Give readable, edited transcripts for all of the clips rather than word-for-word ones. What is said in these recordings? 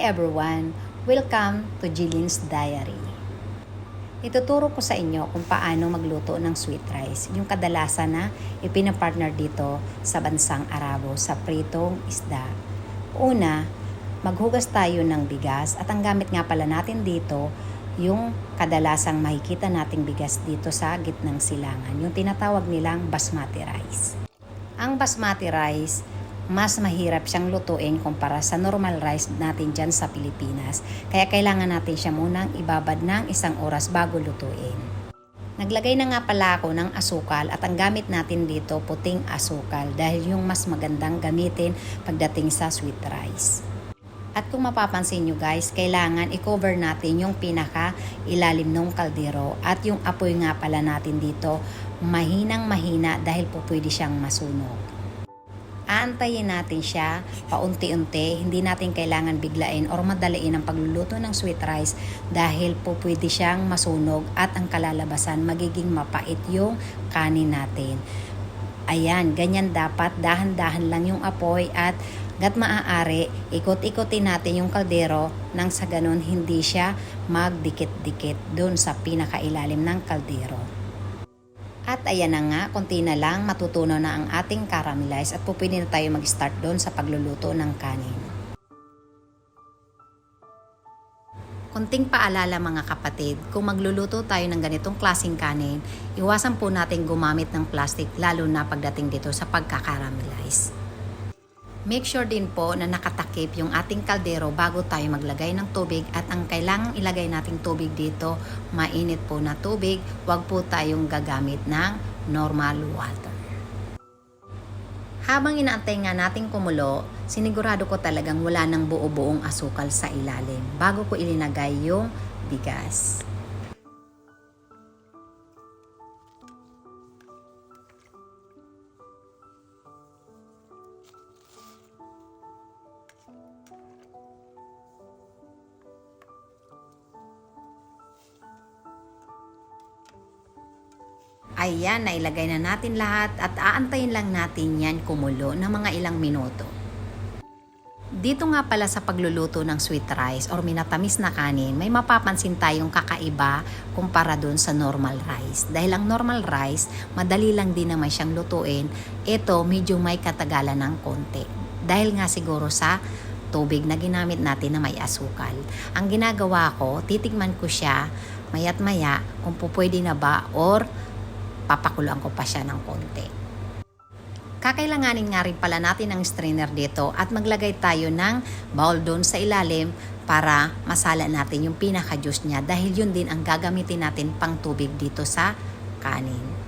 Hi everyone! Welcome to Jillian's Diary. Ituturo ko sa inyo kung paano magluto ng sweet rice, yung kadalasan na ipinapartner dito sa bansang Arabo sa pritong isda. Una, maghugas tayo ng bigas at ang gamit nga pala natin dito, yung kadalasang makikita nating bigas dito sa gitnang silangan, yung tinatawag nilang basmati rice. Ang basmati rice, mas mahirap siyang lutuin kumpara sa normal rice natin dyan sa Pilipinas. Kaya kailangan natin siya munang ibabad ng 1 oras bago lutuin. Naglagay na nga pala ako ng asukal at ang gamit natin dito puting asukal dahil yung mas magandang gamitin pagdating sa sweet rice. At kung mapapansin nyo guys, kailangan i-cover natin yung pinaka ilalim ng kaldero at yung apoy nga pala natin dito mahinang mahina dahil po pwede siyang masunog. Aantayin natin siya paunti-unti, hindi natin kailangan biglain or madaliin ang pagluluto ng sweet rice dahil po pwede siyang masunog at ang kalalabasan magiging mapait yung kanin natin. Ayan, ganyan dapat, dahan-dahan lang yung apoy at gat maaari, ikot-ikotin natin yung kaldero nang sa ganun hindi siya magdikit-dikit dun sa pinakailalim ng kaldero. At ayan na nga, konti na lang matutunaw na ang ating caramelize at pwede na tayo mag-start doon sa pagluluto ng kanin. Konting paalala mga kapatid, kung magluluto tayo ng ganitong klaseng kanin, iwasan po natin gumamit ng plastic lalo na pagdating dito sa pagkakaramelize. Make sure din po na nakatakip yung ating kaldero bago tayo maglagay ng tubig at ang kailangang ilagay nating tubig dito, mainit po na tubig, wag po tayong gagamit ng normal water. Habang inaantay nga nating kumulo, sinigurado ko talagang wala ng buo-buong asukal sa ilalim bago ko ilinagay yung bigas. Ayan, nailagay na natin lahat at aantayin lang natin yan kumulo ng mga ilang minuto. Dito nga pala sa pagluluto ng sweet rice or minatamis na kanin, may mapapansin tayong kakaiba kumpara dun sa normal rice. Dahil ang normal rice, madali lang din naman siyang lutuin. Ito, medyo may katagalan ng konti. Dahil nga siguro sa tubig na ginamit natin na may asukal. Ang ginagawa ko, titikman ko siya maya't maya kung pwede na ba or papakuluan ko pa siya ng konti. Kakailanganin nga rin pala natin ng strainer dito at maglagay tayo ng bowl doon sa ilalim para masala natin yung pinaka-juice niya dahil yun din ang gagamitin natin pang tubig dito sa kanin.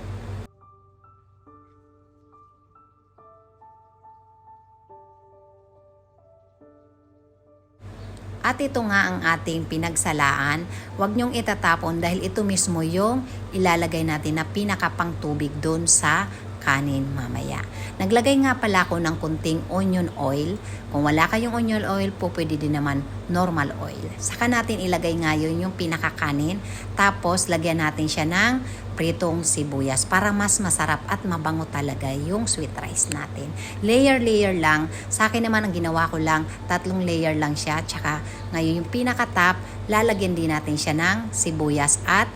At ito nga ang ating pinagsalaan, huwag nyong itatapon dahil ito mismo yung ilalagay natin na pinakapang tubig doon sa kanin mamaya. Naglagay nga pala ako ng kunting onion oil. Kung wala kayong onion oil po, pwede din naman normal oil. Saka natin ilagay ngayon yung pinakakanin, tapos lagyan natin siya ng pritong sibuyas para mas masarap at mabango talaga yung sweet rice natin. Layer lang. Sa akin naman ang ginawa ko lang, 3 layer lang siya. Tsaka ngayon yung pinaka-top, lalagyan din natin siya ng sibuyas at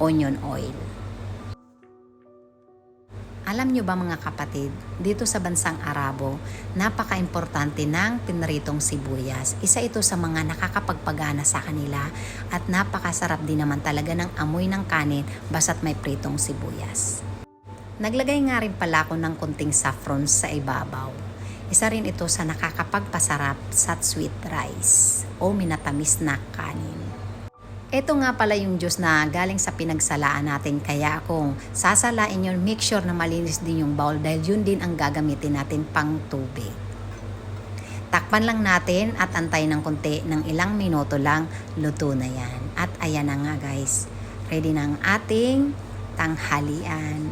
onion oil. Alam nyo ba mga kapatid, dito sa bansang Arabo, napaka-importante ng pinritong sibuyas. Isa ito sa mga nakakapagpagana sa kanila at napakasarap din naman talaga ng amoy ng kanin basta't may pritong sibuyas. Naglagay nga rin pala ako ng kunting saffron sa ibabaw. Isa rin ito sa nakakapagpasarap sa sweet rice o minatamis na kanin. Ito nga pala yung juice na galing sa pinagsalaan natin, kaya kung sasalain yun, make sure na malinis din yung bowl dahil yun din ang gagamitin natin pang tubig. Takpan lang natin at antayin ng konti, ng ilang minuto lang, luto na yan. At ayan na nga guys, ready na ang ating tanghalian.